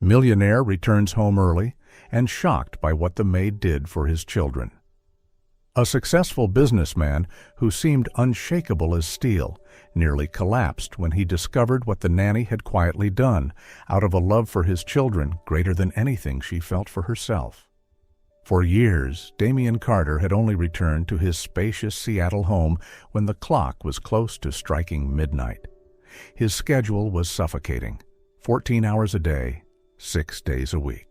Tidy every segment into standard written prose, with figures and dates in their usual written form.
Millionaire returns home early and shocked by what the maid did for his children. A successful businessman who seemed unshakable as steel nearly collapsed when he discovered what the nanny had quietly done out of a love for his children greater than anything she felt for herself. For years, Damian Carter had only returned to his spacious Seattle home when the clock was close to striking midnight. His schedule was suffocating, 14 hours a day, 6 days a week.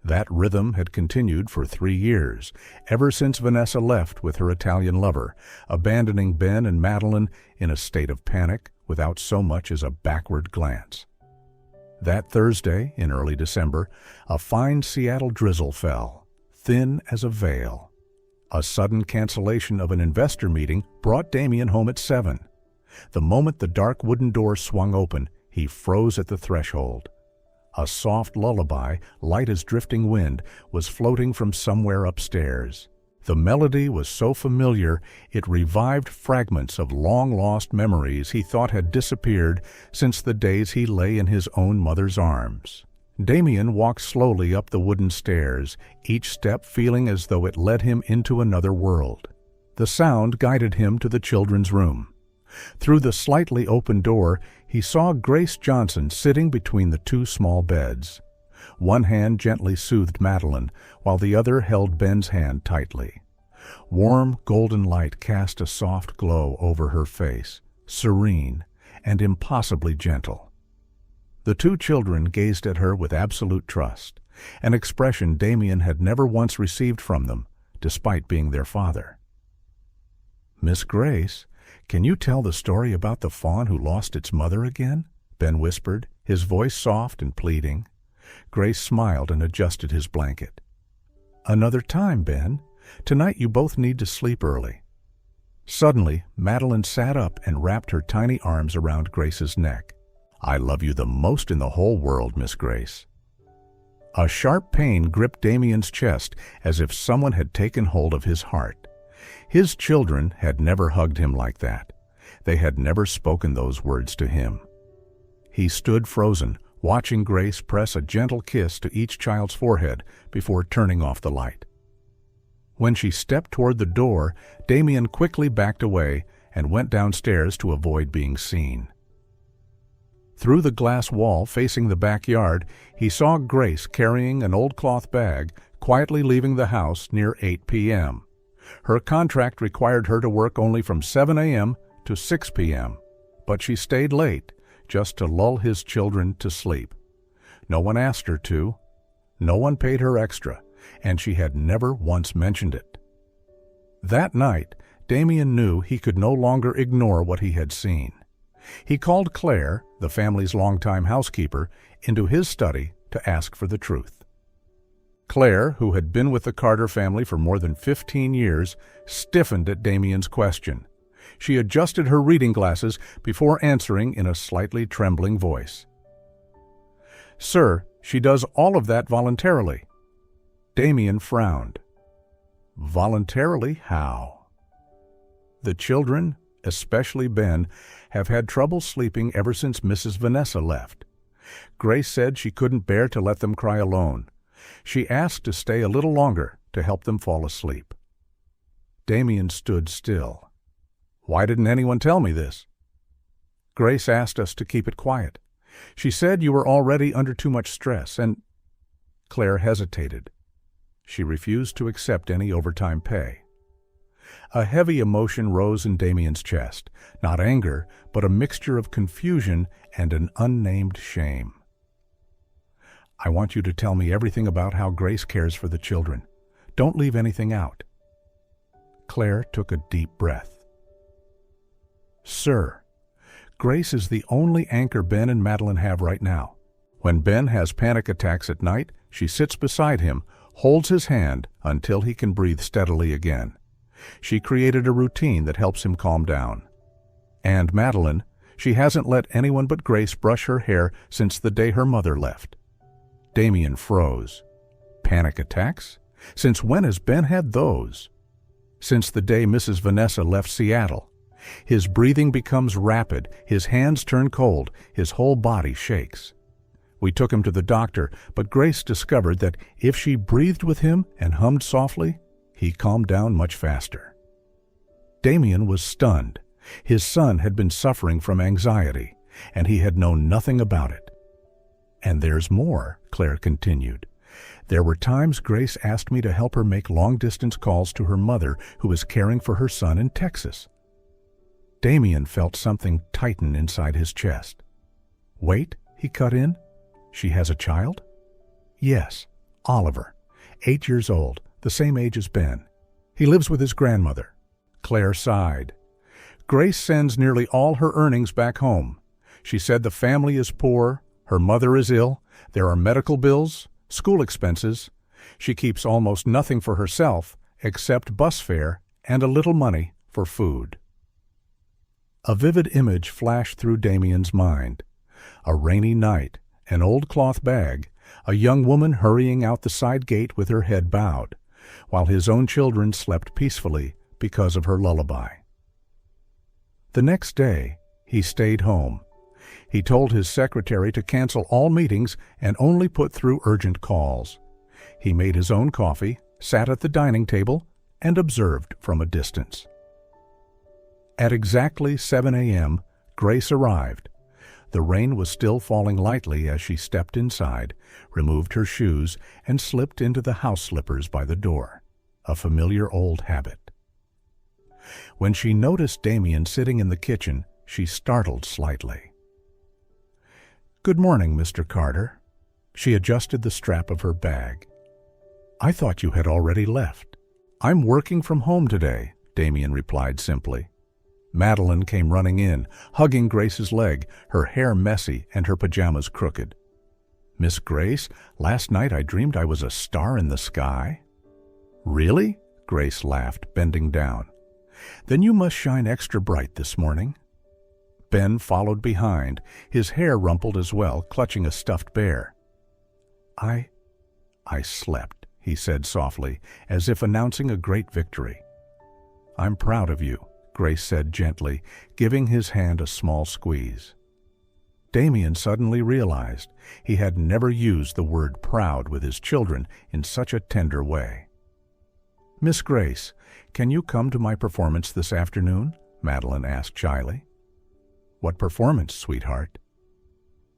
That rhythm had continued for 3 years, ever since Vanessa left with her Italian lover, abandoning Ben and Madeline in a state of panic without so much as a backward glance. That Thursday, in early December, a fine Seattle drizzle fell, thin as a veil. A sudden cancellation of an investor meeting brought Damian home at 7. The moment the dark wooden door swung open, he froze at the threshold. A soft lullaby, light as drifting wind, was floating from somewhere upstairs. The melody was so familiar it revived fragments of long-lost memories he thought had disappeared since the days he lay in his own mother's arms. Damian walked slowly up the wooden stairs, each step feeling as though it led him into another world. The sound guided him to the children's room. Through the slightly open door, he saw Grace Johnson sitting between the 2 small beds. One hand gently soothed Madeline, while the other held Ben's hand tightly. Warm, golden light cast a soft glow over her face, serene and impossibly gentle. The 2 children gazed at her with absolute trust, an expression Damian had never once received from them, despite being their father. "Miss Grace, can you tell the story about the fawn who lost its mother again?" Ben whispered, his voice soft and pleading. Grace smiled and adjusted his blanket. "Another time, Ben. Tonight you both need to sleep early." Suddenly, Madeline sat up and wrapped her tiny arms around Grace's neck. "I love you the most in the whole world, Miss Grace." A sharp pain gripped Damian's chest as if someone had taken hold of his heart. His children had never hugged him like that. They had never spoken those words to him. He stood frozen, watching Grace press a gentle kiss to each child's forehead before turning off the light. When she stepped toward the door, Damian quickly backed away and went downstairs to avoid being seen. Through the glass wall facing the backyard, he saw Grace carrying an old cloth bag, quietly leaving the house near 8 p.m. Her contract required her to work only from 7 a.m. to 6 p.m., but she stayed late just to lull his children to sleep. No one asked her to, no one paid her extra, and she had never once mentioned it. That night, Damian knew he could no longer ignore what he had seen. He called Claire, the family's longtime housekeeper, into his study to ask for the truth. Claire, who had been with the Carter family for more than 15 years, stiffened at Damian's question. She adjusted her reading glasses before answering in a slightly trembling voice. "Sir, she does all of that voluntarily." Damian frowned. "Voluntarily how?" "The children, especially Ben, have had trouble sleeping ever since Mrs. Vanessa left. Grace said she couldn't bear to let them cry alone. She asked to stay a little longer to help them fall asleep." Damian stood still. "Why didn't anyone tell me this?" "Grace asked us to keep it quiet. She said you were already under too much stress and—" Claire hesitated. She refused to accept any overtime pay. A heavy emotion rose in Damian's chest, not anger, but a mixture of confusion and an unnamed shame. "I want you to tell me everything about how Grace cares for the children. Don't leave anything out." Claire took a deep breath. "Sir, Grace is the only anchor Ben and Madeline have right now. When Ben has panic attacks at night, she sits beside him, holds his hand until he can breathe steadily again. She created a routine that helps him calm down. And Madeline, she hasn't let anyone but Grace brush her hair since the day her mother left." Damian froze. Panic attacks? Since when has Ben had those? Since the day Mrs. Vanessa left Seattle. His breathing becomes rapid, his hands turn cold, his whole body shakes. We took him to the doctor, but Grace discovered that if she breathed with him and hummed softly, he calmed down much faster. Damien was stunned. His son had been suffering from anxiety, and he had known nothing about it. "And there's more," Claire continued. "There were times Grace asked me to help her make long-distance calls to her mother, who is caring for her son in Texas." Damien felt something tighten inside his chest. "Wait," he cut in. "She has a child?" "Yes, Oliver, 8 years old, the same age as Ben. He lives with his grandmother." Claire sighed. "Grace sends nearly all her earnings back home. She said the family is poor, her mother is ill, there are medical bills, school expenses. She keeps almost nothing for herself except bus fare and a little money for food." A vivid image flashed through Damien's mind. A rainy night, an old cloth bag, a young woman hurrying out the side gate with her head bowed, while his own children slept peacefully because of her lullaby. The next day, he stayed home. He told his secretary to cancel all meetings and only put through urgent calls. He made his own coffee, sat at the dining table, and observed from a distance. At exactly 7 a.m., Grace arrived. The rain was still falling lightly as she stepped inside, removed her shoes, and slipped into the house slippers by the door, a familiar old habit. When she noticed Damien sitting in the kitchen, she startled slightly. "Good morning, Mr. Carter." She adjusted the strap of her bag. "I thought you had already left." "I'm working from home today," Damien replied simply. Madeline came running in, hugging Grace's leg, her hair messy and her pajamas crooked. "Miss Grace, last night I dreamed I was a star in the sky." "Really?" Grace laughed, bending down. "Then you must shine extra bright this morning." Ben followed behind, his hair rumpled as well, clutching a stuffed bear. I slept," he said softly, as if announcing a great victory. "I'm proud of you," Grace said gently, giving his hand a small squeeze. Damien suddenly realized he had never used the word proud with his children in such a tender way. "Miss Grace, can you come to my performance this afternoon?" Madeline asked shyly. "What performance, sweetheart?"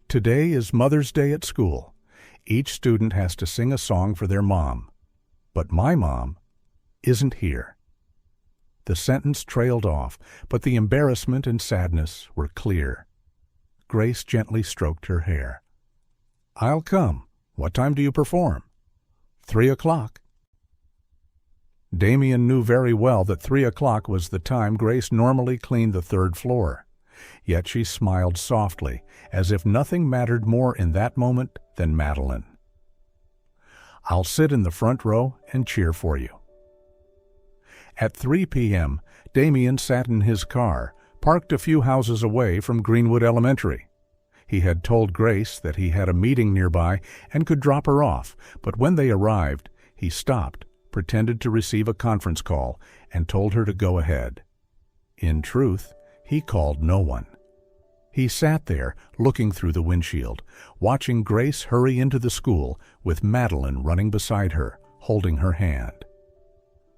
"Today is Mother's Day at school. Each student has to sing a song for their mom. But my mom isn't here." The sentence trailed off, but the embarrassment and sadness were clear. Grace gently stroked her hair. "I'll come. What time do you perform?" 3 o'clock. Damien knew very well that 3 o'clock was the time Grace normally cleaned the 3rd floor. Yet she smiled softly, as if nothing mattered more in that moment than Madeline. "I'll sit in the front row and cheer for you." At 3 p.m., Damien sat in his car, parked a few houses away from Greenwood Elementary. He had told Grace that he had a meeting nearby and could drop her off, but when they arrived, he stopped, pretended to receive a conference call, and told her to go ahead. In truth, he called no one. He sat there, looking through the windshield, watching Grace hurry into the school, with Madeline running beside her, holding her hand.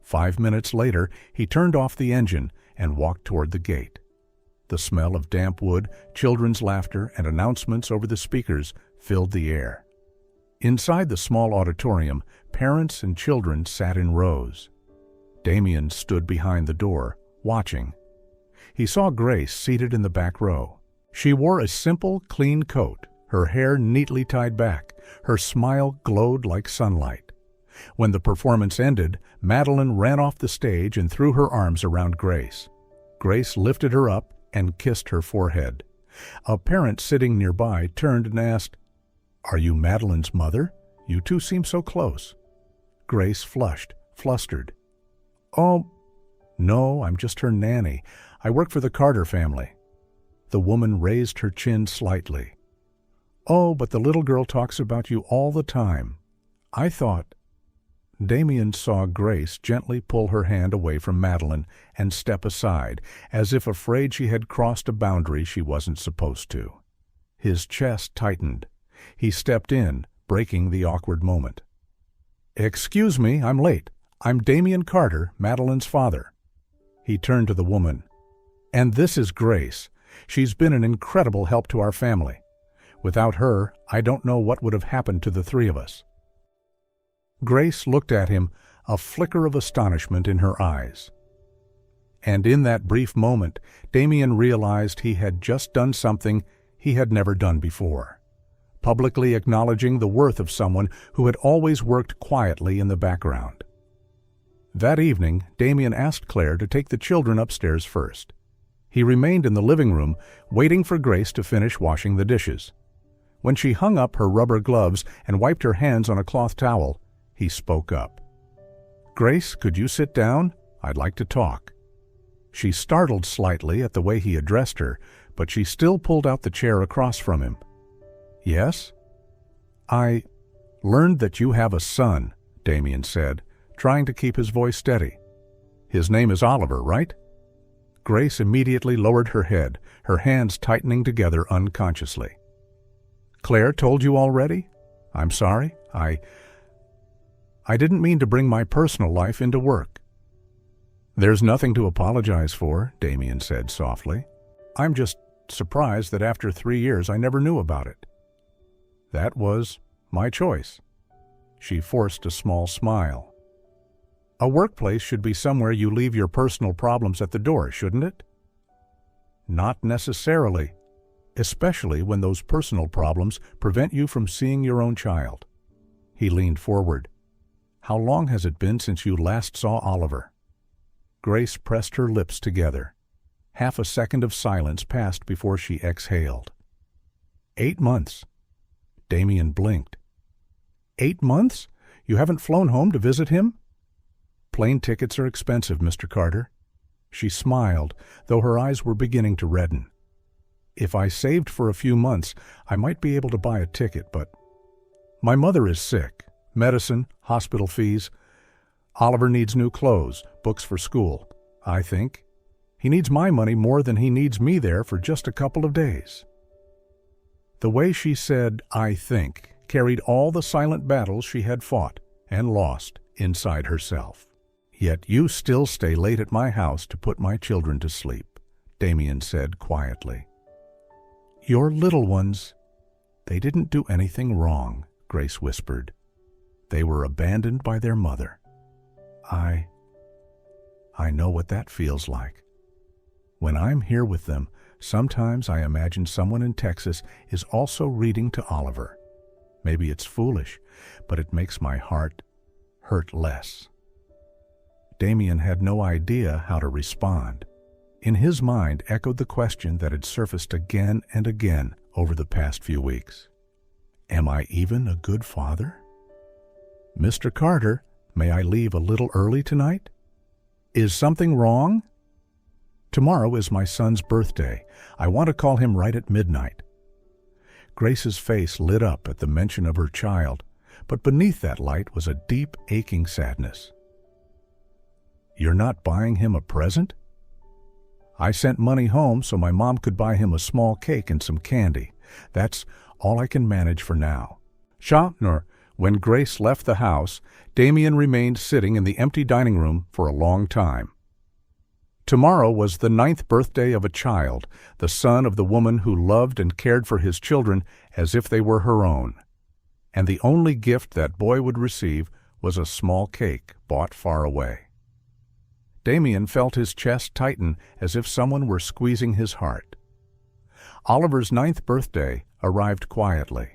5 minutes later, he turned off the engine and walked toward the gate. The smell of damp wood, children's laughter, and announcements over the speakers filled the air. Inside the small auditorium, parents and children sat in rows. Damien stood behind the door, watching. He saw Grace seated in the back row. She wore a simple, clean coat, her hair neatly tied back. Her smile glowed like sunlight. When the performance ended, Madeline ran off the stage and threw her arms around Grace. Grace lifted her up and kissed her forehead. A parent sitting nearby turned and asked, "Are you Madeline's mother? You two seem so close." Grace flushed, flustered. "Oh, no, I'm just her nanny. I work for the Carter family." The woman raised her chin slightly. "Oh, but the little girl talks about you all the time. I thought—" Damien saw Grace gently pull her hand away from Madeline and step aside, as if afraid she had crossed a boundary she wasn't supposed to. His chest tightened. He stepped in, breaking the awkward moment. "Excuse me, I'm late. I'm Damien Carter, Madeline's father." He turned to the woman. "And this is Grace. She's been an incredible help to our family. Without her, I don't know what would have happened to the three of us." Grace looked at him, a flicker of astonishment in her eyes. And in that brief moment, Damien realized he had just done something he had never done before, publicly acknowledging the worth of someone who had always worked quietly in the background. That evening, Damien asked Claire to take the children upstairs first. He remained in the living room, waiting for Grace to finish washing the dishes. When she hung up her rubber gloves and wiped her hands on a cloth towel, he spoke up. "Grace, could you sit down? I'd like to talk." She startled slightly at the way he addressed her, but she still pulled out the chair across from him. "Yes?" "I learned that you have a son," Damien said, trying to keep his voice steady. "His name is Oliver, right?" Grace immediately lowered her head, her hands tightening together unconsciously. "Claire told you already? I'm sorry. I didn't mean to bring my personal life into work." "There's nothing to apologize for," Damien said softly. "I'm just surprised that after 3 years I never knew about it." "That was my choice." She forced a small smile. "A workplace should be somewhere you leave your personal problems at the door, shouldn't it?" "Not necessarily, especially when those personal problems prevent you from seeing your own child." He leaned forward. "How long has it been since you last saw Oliver?" Grace pressed her lips together. Half a second of silence passed before she exhaled. 8 months. Damien blinked. 8 months? You haven't flown home to visit him? "Plane tickets are expensive, Mr. Carter." She smiled, though her eyes were beginning to redden. "If I saved for a few months, I might be able to buy a ticket, but my mother is sick. Medicine, hospital fees. Oliver needs new clothes, books for school. I think he needs my money more than he needs me there for just a couple of days." The way she said, "I think," carried all the silent battles she had fought and lost inside herself. "Yet you still stay late at my house to put my children to sleep," Damien said quietly. "Your little ones, they didn't do anything wrong," Grace whispered. "They were abandoned by their mother. I know what that feels like. When I'm here with them, sometimes I imagine someone in Texas is also reading to Oliver. Maybe it's foolish, but it makes my heart hurt less." Damien had no idea how to respond. In his mind echoed the question that had surfaced again and again over the past few weeks. Am I even a good father? "Mr. Carter, may I leave a little early tonight? Is something wrong? Tomorrow is my son's birthday. I want to call him right at midnight." Grace's face lit up at the mention of her child, but beneath that light was a deep, aching sadness. "You're not buying him a present?" "I sent money home so my mom could buy him a small cake and some candy. That's all I can manage for now." When Grace left the house, Damien remained sitting in the empty dining room for a long time. Tomorrow was the 9th birthday of a child, the son of the woman who loved and cared for his children as if they were her own. And the only gift that boy would receive was a small cake bought far away. Damien felt his chest tighten as if someone were squeezing his heart. Oliver's 9th birthday arrived quietly.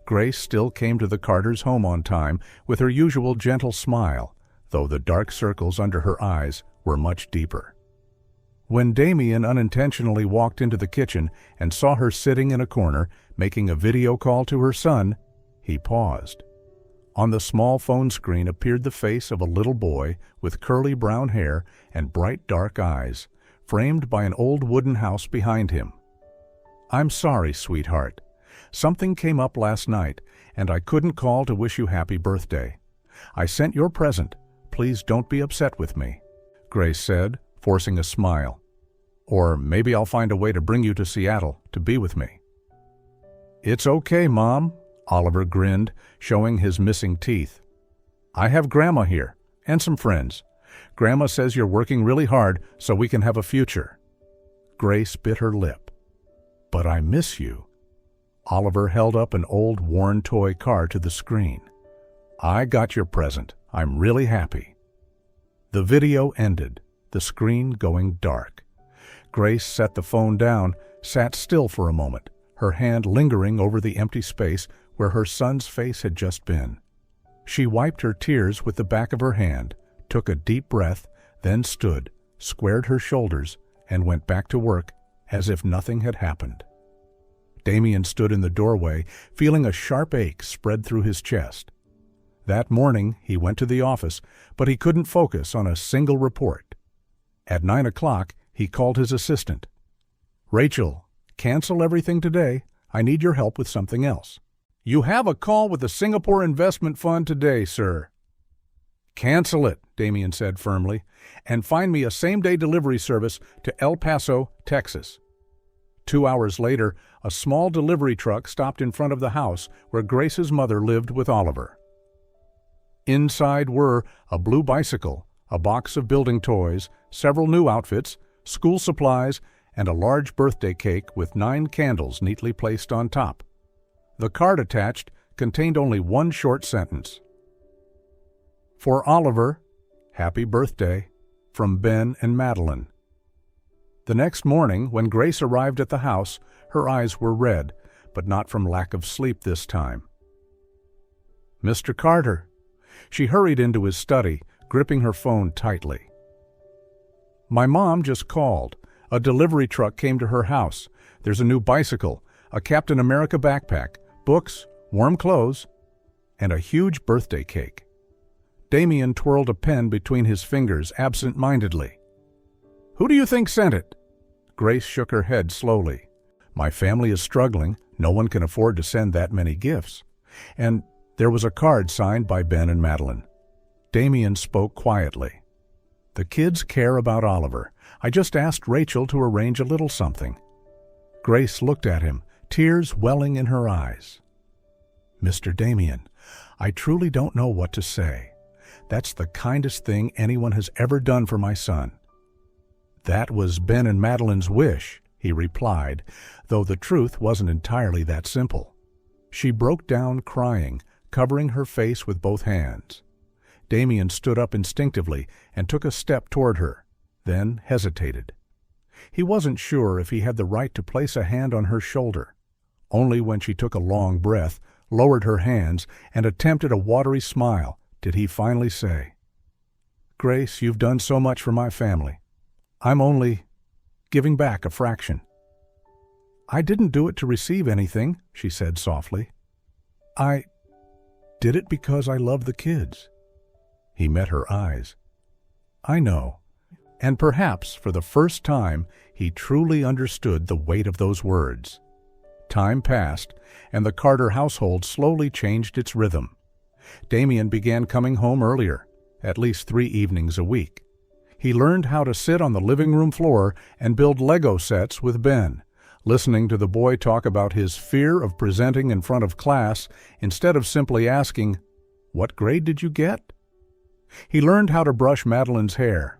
Grace still came to the Carters' home on time with her usual gentle smile, though the dark circles under her eyes were much deeper. When Damien unintentionally walked into the kitchen and saw her sitting in a corner making a video call to her son, he paused. On the small phone screen appeared the face of a little boy with curly brown hair and bright dark eyes, framed by an old wooden house behind him. "I'm sorry, sweetheart. Something came up last night, and I couldn't call to wish you happy birthday. I sent your present. Please don't be upset with me," Grace said, forcing a smile. "Or maybe I'll find a way to bring you to Seattle to be with me." "It's okay, Mom," Oliver grinned, showing his missing teeth. "I have Grandma here, and some friends. Grandma says you're working really hard so we can have a future." Grace bit her lip. "But I miss you." Oliver held up an old worn toy car to the screen. "I got your present. I'm really happy." The video ended, the screen going dark. Grace set the phone down, sat still for a moment, her hand lingering over the empty space where her son's face had just been. She wiped her tears with the back of her hand, took a deep breath, then stood, squared her shoulders, and went back to work as if nothing had happened. Damien stood in the doorway, feeling a sharp ache spread through his chest. That morning he went to the office, but he couldn't focus on a single report. At 9 o'clock, he called his assistant. "Rachel, cancel everything today. I need your help with something else." "You have a call with the Singapore Investment Fund today, sir." "Cancel it," Damien said firmly, "and find me a same-day delivery service to El Paso, Texas." 2 hours later, a small delivery truck stopped in front of the house where Grace's mother lived with Oliver. Inside were a blue bicycle, a box of building toys, several new outfits, school supplies, and a large birthday cake with 9 candles neatly placed on top. The card attached contained only one short sentence. "For Oliver, happy birthday, from Ben and Madeline." The next morning, when Grace arrived at the house, her eyes were red, but not from lack of sleep this time. "Mr. Carter." She hurried into his study, gripping her phone tightly. "My mom just called. A delivery truck came to her house. There's a new bicycle, a Captain America backpack, books, warm clothes, and a huge birthday cake." Damien twirled a pen between his fingers absent-mindedly. "Who do you think sent it?" Grace shook her head slowly. "My family is struggling. No one can afford to send that many gifts. And there was a card signed by Ben and Madeline." Damien spoke quietly. "The kids care about Oliver. I just asked Rachel to arrange a little something." Grace looked at him, tears welling in her eyes. "Mr. Damien, I truly don't know what to say. That's the kindest thing anyone has ever done for my son." "That was Ben and Madeline's wish," he replied, though the truth wasn't entirely that simple. She broke down crying, covering her face with both hands. Damien stood up instinctively and took a step toward her, then hesitated. He wasn't sure if he had the right to place a hand on her shoulder. Only when she took a long breath, lowered her hands, and attempted a watery smile did he finally say, "Grace, you've done so much for my family. I'm only giving back a fraction." "I didn't do it to receive anything," she said softly. "I did it because I love the kids." He met her eyes. "I know." And perhaps for the first time he truly understood the weight of those words. Time passed, and the Carter household slowly changed its rhythm. Damien began coming home earlier, at least 3 evenings a week. He learned how to sit on the living room floor and build Lego sets with Ben, listening to the boy talk about his fear of presenting in front of class instead of simply asking, "What grade did you get?" He learned how to brush Madeline's hair.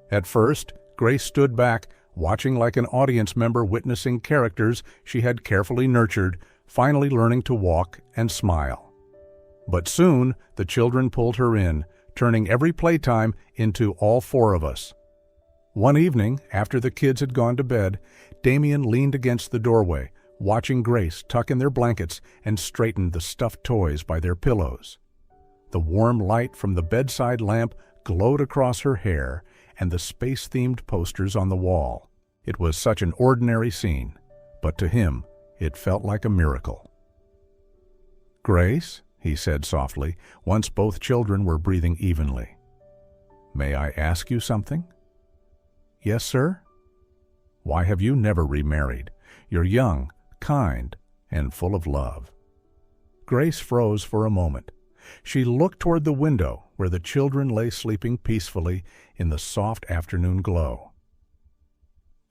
At first, Grace stood back, watching like an audience member witnessing characters she had carefully nurtured, finally learning to walk and smile. But soon, the children pulled her in, turning every playtime into all 4 of us. One evening, after the kids had gone to bed, Damien leaned against the doorway, watching Grace tuck in their blankets and straighten the stuffed toys by their pillows. The warm light from the bedside lamp glowed across her hair and the space-themed posters on the wall. It was such an ordinary scene, but to him, it felt like a miracle. "Grace," he said softly, once both children were breathing evenly. "May I ask you something?" "Yes, sir?" "Why have you never remarried? You're young, kind, and full of love." Grace froze for a moment. She looked toward the window where the children lay sleeping peacefully in the soft afternoon glow.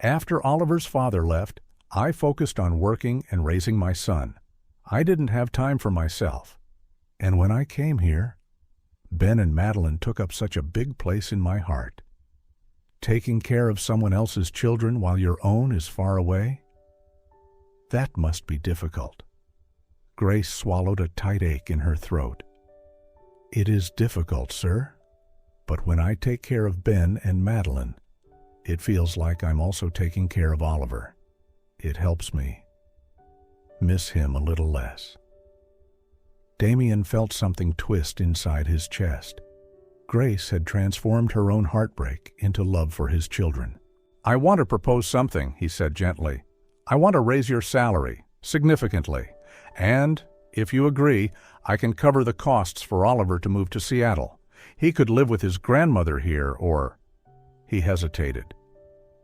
"After Oliver's father left, I focused on working and raising my son. I didn't have time for myself. And when I came here, Ben and Madeline took up such a big place in my heart. Taking care of someone else's children while your own is far away? That must be difficult. Grace swallowed a tight ache in her throat. It is difficult, sir. But when I take care of Ben and Madeline, it feels like I'm also taking care of Oliver. It helps me miss him a little less. Damien felt something twist inside his chest. Grace had transformed her own heartbreak into love for his children. I want to propose something, he said gently. I want to raise your salary, significantly. And, if you agree, I can cover the costs for Oliver to move to Seattle. He could live with his grandmother here, or... He hesitated.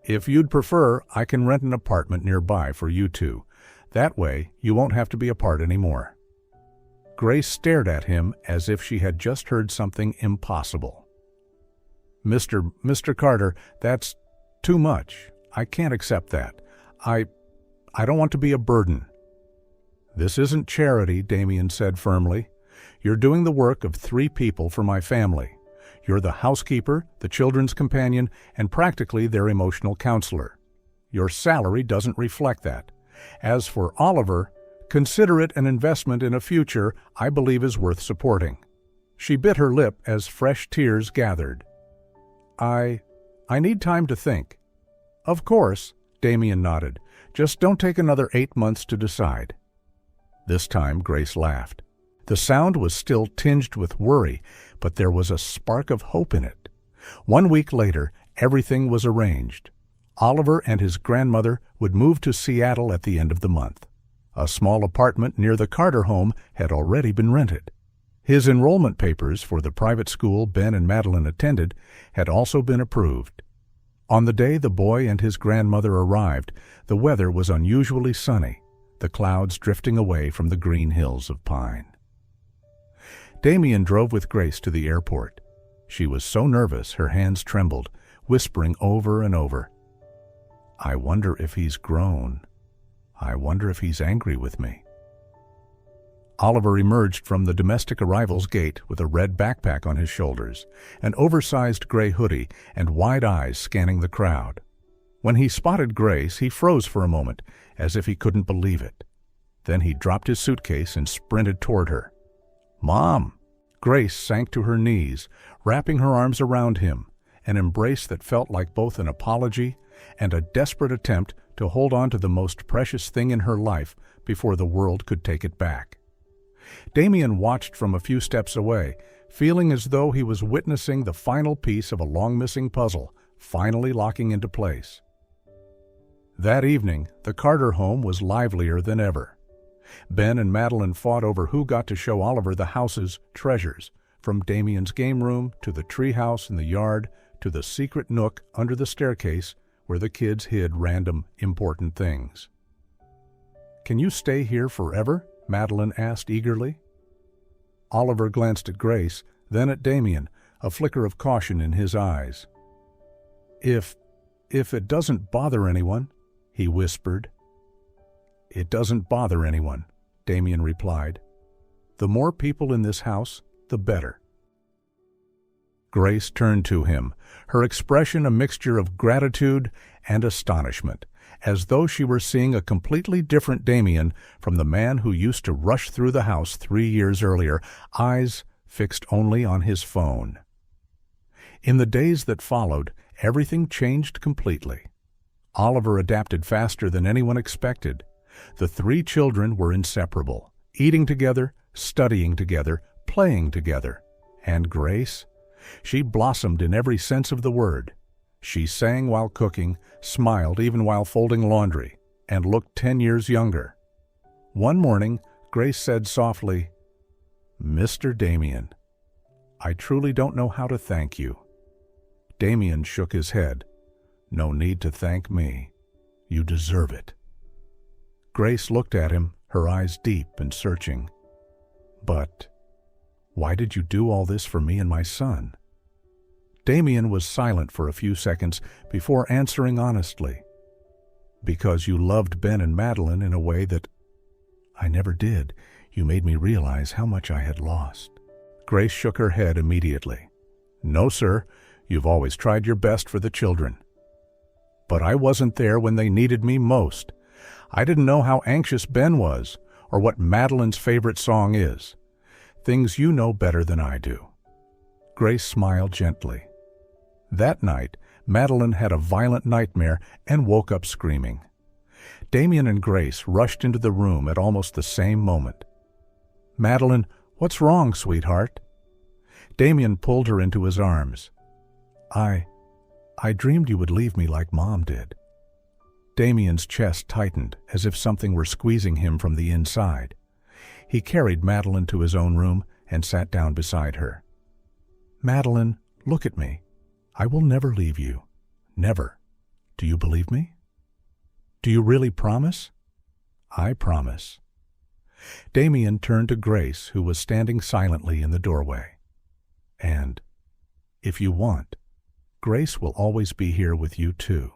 If you'd prefer, I can rent an apartment nearby for you two. That way, you won't have to be apart anymore. Grace stared at him as if she had just heard something impossible. Mr. Carter, that's too much. I can't accept that. I don't want to be a burden. This isn't charity, Damien said firmly. You're doing the work of 3 people for my family. You're the housekeeper, the children's companion, and practically their emotional counselor. Your salary doesn't reflect that. As for Oliver, consider it an investment in a future I believe is worth supporting. She bit her lip as fresh tears gathered. I need time to think. Of course, Damien nodded. Just don't take another 8 months to decide. This time Grace laughed. The sound was still tinged with worry, but there was a spark of hope in it. 1 week later, everything was arranged. Oliver and his grandmother would move to Seattle at the end of the month. A small apartment near the Carter home had already been rented. His enrollment papers for the private school Ben and Madeline attended had also been approved. On the day the boy and his grandmother arrived, the weather was unusually sunny, the clouds drifting away from the green hills of pine. Damien drove with Grace to the airport. She was so nervous her hands trembled, whispering over and over, I wonder if he's grown. I wonder if he's angry with me. Oliver emerged from the domestic arrivals gate with a red backpack on his shoulders, an oversized gray hoodie, and wide eyes scanning the crowd. When he spotted Grace, he froze for a moment, as if he couldn't believe it. Then he dropped his suitcase and sprinted toward her. Mom! Grace sank to her knees, wrapping her arms around him, an embrace that felt like both an apology and a desperate attempt to hold on to the most precious thing in her life before the world could take it back. Damien watched from a few steps away, feeling as though he was witnessing the final piece of a long-missing puzzle, finally locking into place. That evening, the Carter home was livelier than ever. Ben and Madeline fought over who got to show Oliver the house's treasures, from Damien's game room to the treehouse in the yard to the secret nook under the staircase where the kids hid random, important things. Can you stay here forever? Madeline asked eagerly. Oliver glanced at Grace, then at Damien, a flicker of caution in his eyes. If it doesn't bother anyone, he whispered. It doesn't bother anyone, Damien replied. The more people in this house, the better. Grace turned to him, her expression a mixture of gratitude and astonishment, as though she were seeing a completely different Damien from the man who used to rush through the house 3 years earlier, eyes fixed only on his phone. In the days that followed, everything changed completely. Oliver adapted faster than anyone expected. The 3 children were inseparable, eating together, studying together, playing together. And Grace? She blossomed in every sense of the word. She sang while cooking, smiled even while folding laundry, and looked 10 years younger. One morning, Grace said softly, Mr. Damien, I truly don't know how to thank you. Damien shook his head. No need to thank me. You deserve it. Grace looked at him, her eyes deep and searching. But why did you do all this for me and my son? Damien was silent for a few seconds before answering honestly. Because you loved Ben and Madeline in a way that I never did. You made me realize how much I had lost." Grace shook her head immediately. "No, sir. You've always tried your best for the children. But I wasn't there when they needed me most. I didn't know how anxious Ben was, or what Madeline's favorite song is. Things you know better than I do." Grace smiled gently. That night, Madeline had a violent nightmare and woke up screaming. Damien and Grace rushed into the room at almost the same moment. "Madeline, what's wrong, sweetheart?" Damien pulled her into his arms. I dreamed you would leave me like Mom did." Damien's chest tightened as if something were squeezing him from the inside. He carried Madeline to his own room and sat down beside her. "Madeline, look at me. I will never leave you. Never. Do you believe me? Do you really promise?" "I promise." Damien turned to Grace, who was standing silently in the doorway. "And if you want, Grace will always be here with you too."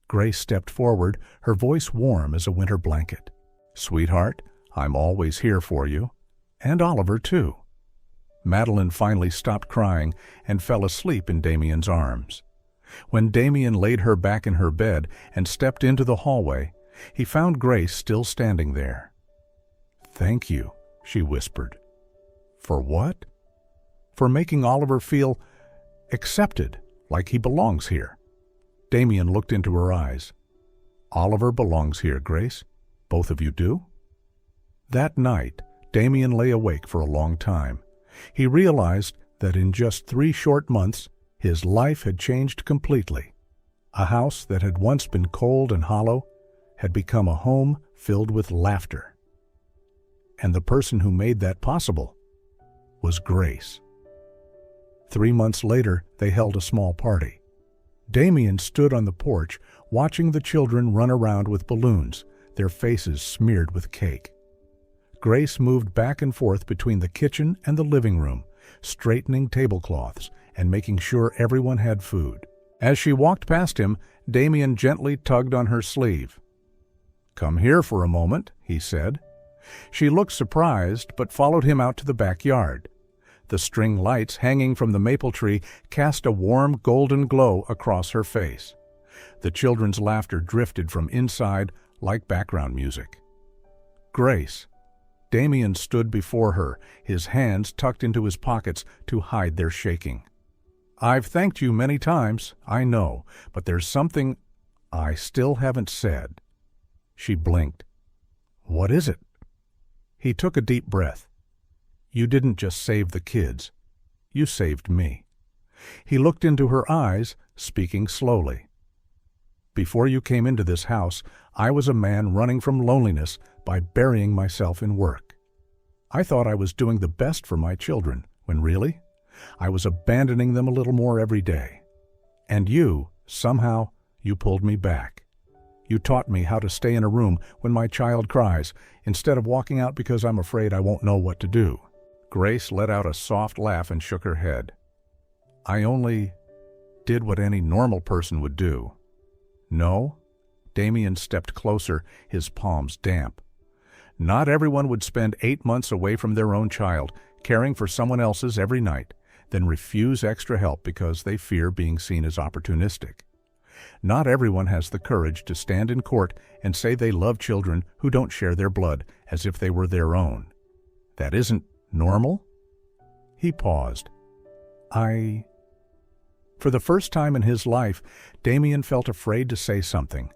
Grace stepped forward, her voice warm as a winter blanket. "Sweetheart, I'm always here for you. And Oliver too." Madeline finally stopped crying and fell asleep in Damien's arms. When Damien laid her back in her bed and stepped into the hallway, he found Grace still standing there. "Thank you," she whispered. "For what?" "For making Oliver feel accepted, like he belongs here." Damien looked into her eyes. "Oliver belongs here, Grace. Both of you do?" That night, Damien lay awake for a long time. He realized that in just 3 short months, his life had changed completely. A house that had once been cold and hollow had become a home filled with laughter. And the person who made that possible was Grace. 3 months later, they held a small party. Damien stood on the porch, watching the children run around with balloons, their faces smeared with cake. Grace moved back and forth between the kitchen and the living room, straightening tablecloths and making sure everyone had food. As she walked past him, Damien gently tugged on her sleeve. "Come here for a moment," he said. She looked surprised, but followed him out to the backyard. The string lights hanging from the maple tree cast a warm golden glow across her face. The children's laughter drifted from inside like background music. "Grace." Damien stood before her, his hands tucked into his pockets to hide their shaking. "I've thanked you many times, I know, but there's something I still haven't said." She blinked. "What is it?" He took a deep breath. "You didn't just save the kids. You saved me." He looked into her eyes, speaking slowly. "Before you came into this house, I was a man running from loneliness by burying myself in work. I thought I was doing the best for my children, when really, I was abandoning them a little more every day. And you, somehow, you pulled me back. You taught me how to stay in a room when my child cries, instead of walking out because I'm afraid I won't know what to do." Grace let out a soft laugh and shook her head. "I only did what any normal person would do." "No?" Damien stepped closer, his palms damp. "Not everyone would spend 8 months away from their own child, caring for someone else's every night, then refuse extra help because they fear being seen as opportunistic. Not everyone has the courage to stand in court and say they love children who don't share their blood as if they were their own. That isn't normal?" He paused. For the first time in his life, Damien felt afraid to say something,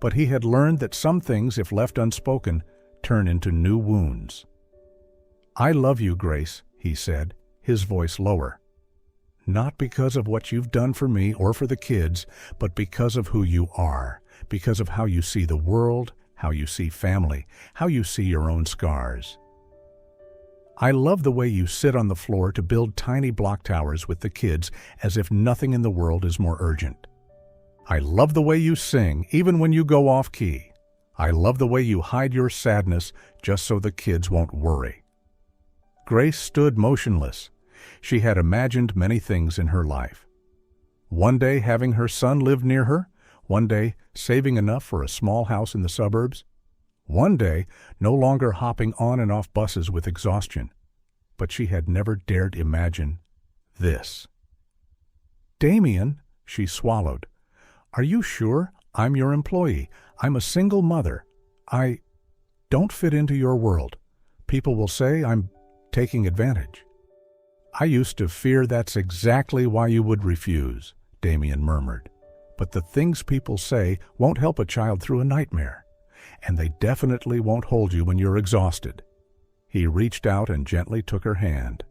but he had learned that some things, if left unspoken, turn into new wounds. "I love you, Grace," he said, his voice lower. "Not because of what you've done for me or for the kids, but because of who you are, because of how you see the world, how you see family, how you see your own scars. I love the way you sit on the floor to build tiny block towers with the kids as if nothing in the world is more urgent. I love the way you sing, even when you go off key. I love the way you hide your sadness just so the kids won't worry." Grace stood motionless. She had imagined many things in her life. One day having her son live near her, one day saving enough for a small house in the suburbs, One day, no longer hopping on and off buses with exhaustion. But she had never dared imagine this. "Damien," she swallowed, "are you sure? I'm your employee. I'm a single mother. I don't fit into your world. People will say I'm taking advantage." "I used to fear that's exactly why you would refuse," Damien murmured. "But the things people say won't help a child through a nightmare. And they definitely won't hold you when you're exhausted." He reached out and gently took her hand.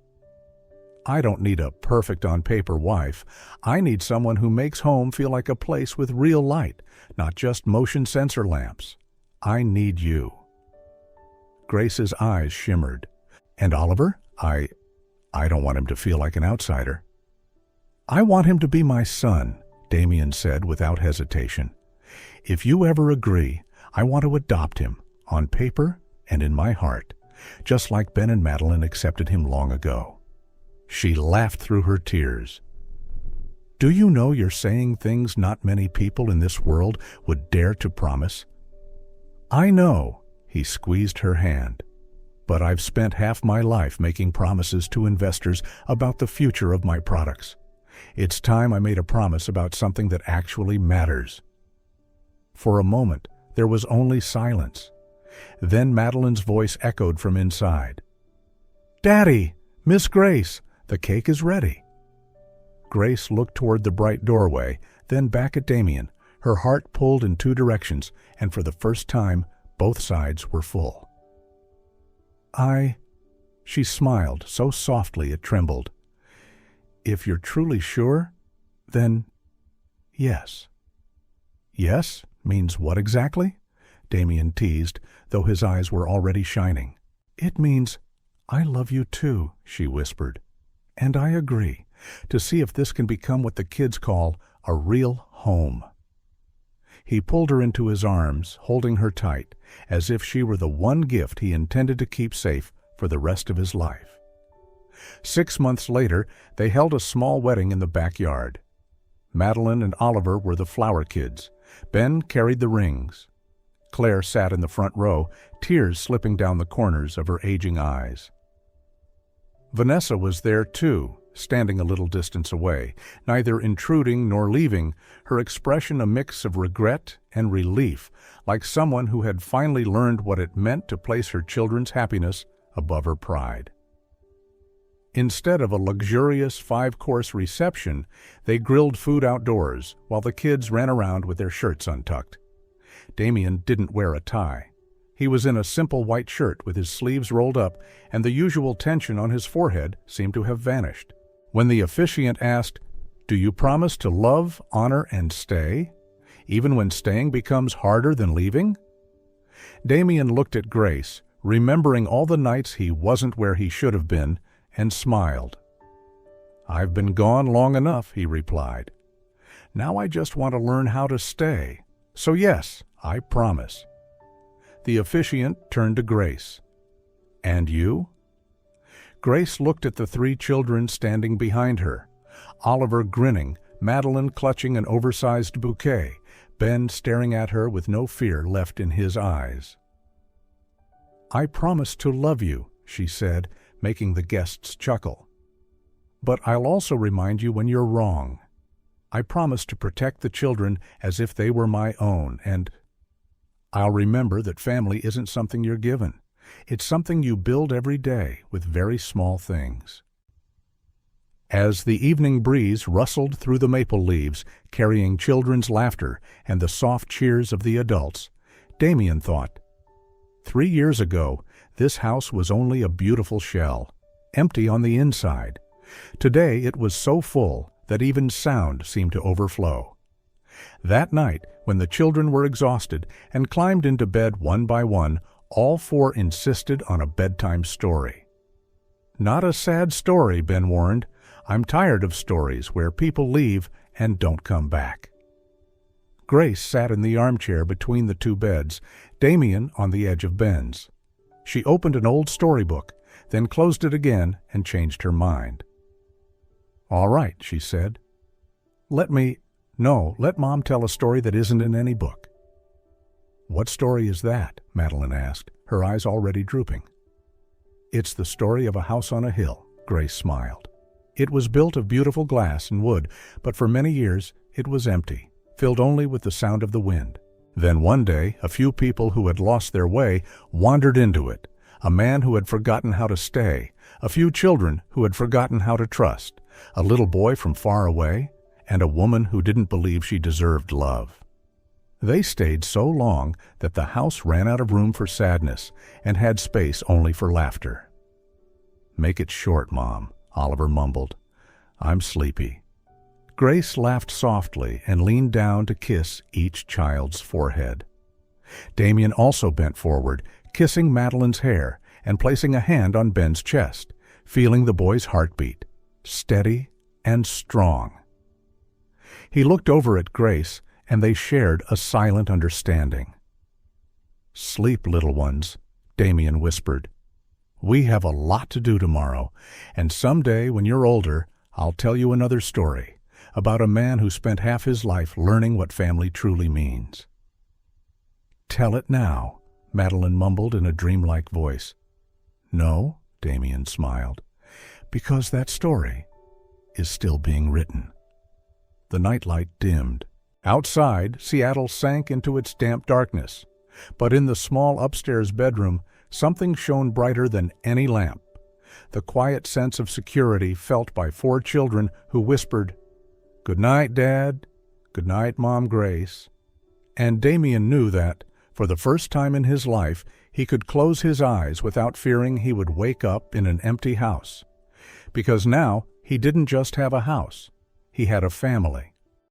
"I don't need a perfect-on-paper wife. I need someone who makes home feel like a place with real light, not just motion sensor lamps. I need you." Grace's eyes shimmered. "And Oliver? I don't want him to feel like an outsider." "I want him to be my son," Damien said without hesitation. "If you ever agree, I want to adopt him, on paper and in my heart, just like Ben and Madeline accepted him long ago." She laughed through her tears. "Do you know you're saying things not many people in this world would dare to promise?" "I know," he squeezed her hand. "But I've spent half my life making promises to investors about the future of my products. It's time I made a promise about something that actually matters." For a moment, there was only silence. Then Madeline's voice echoed from inside. "Daddy! Miss Grace! The cake is ready." Grace looked toward the bright doorway, then back at Damien. Her heart pulled in two directions, and for the first time, both sides were full. She smiled so softly it trembled. "If you're truly sure, then yes." "Yes? Means what exactly?" Damien teased, though his eyes were already shining. "It means, I love you too," she whispered. "And I agree, to see if this can become what the kids call a real home." He pulled her into his arms, holding her tight, as if she were the one gift he intended to keep safe for the rest of his life. 6 months later, they held a small wedding in the backyard. Madeline and Oliver were the flower kids. Ben carried the rings. Claire sat in the front row, tears slipping down the corners of her aging eyes. Vanessa was there too, standing a little distance away, neither intruding nor leaving, her expression a mix of regret and relief, like someone who had finally learned what it meant to place her children's happiness above her pride. Instead of a luxurious 5-course reception, they grilled food outdoors while the kids ran around with their shirts untucked. Damien didn't wear a tie. He was in a simple white shirt with his sleeves rolled up, and the usual tension on his forehead seemed to have vanished. When the officiant asked, "Do you promise to love, honor, and stay, even when staying becomes harder than leaving?" Damien looked at Grace, remembering all the nights he wasn't where he should have been, and smiled. "I've been gone long enough," he replied. "Now I just want to learn how to stay. So yes, I promise." The officiant turned to Grace. "And you?" Grace looked at the 3 children standing behind her, Oliver grinning, Madeline clutching an oversized bouquet, Ben staring at her with no fear left in his eyes. "I promise to love you," she said, making the guests chuckle. "But I'll also remind you when you're wrong. I promise to protect the children as if they were my own, and I'll remember that family isn't something you're given. It's something you build every day with very small things." As the evening breeze rustled through the maple leaves, carrying children's laughter and the soft cheers of the adults, Damien thought, 3 years ago, this house was only a beautiful shell, empty on the inside. Today it was so full that even sound seemed to overflow. That night, when the children were exhausted and climbed into bed one by one, all 4 insisted on a bedtime story. "Not a sad story," Ben warned. "I'm tired of stories where people leave and don't come back." Grace sat in the armchair between the 2 beds, Damien on the edge of Ben's. She opened an old storybook, then closed it again and changed her mind. "All right," she said. Let Mom tell a story that isn't in any book." "What story is that?" Madeline asked, her eyes already drooping. "It's the story of a house on a hill," Grace smiled. "It was built of beautiful glass and wood, but for many years it was empty, filled only with the sound of the wind. Then one day, a few people who had lost their way wandered into it, a man who had forgotten how to stay, a few children who had forgotten how to trust, a little boy from far away, and a woman who didn't believe she deserved love. They stayed so long that the house ran out of room for sadness and had space only for laughter." "Make it short, Mom," Oliver mumbled. "I'm sleepy." Grace laughed softly and leaned down to kiss each child's forehead. Damien also bent forward, kissing Madeline's hair and placing a hand on Ben's chest, feeling the boy's heartbeat, steady and strong. He looked over at Grace, and they shared a silent understanding. "Sleep, little ones," Damien whispered. "We have a lot to do tomorrow, and someday when you're older, I'll tell you another story about a man who spent half his life learning what family truly means." "Tell it now," Madeline mumbled in a dreamlike voice. "No," Damien smiled, "because that story is still being written." The nightlight dimmed. Outside, Seattle sank into its damp darkness. But in the small upstairs bedroom, something shone brighter than any lamp. The quiet sense of security felt by 4 children who whispered, "Good night, Dad. Good night, Mom Grace." And Damien knew that, for the first time in his life, he could close his eyes without fearing he would wake up in an empty house. Because now he didn't just have a house, he had a family.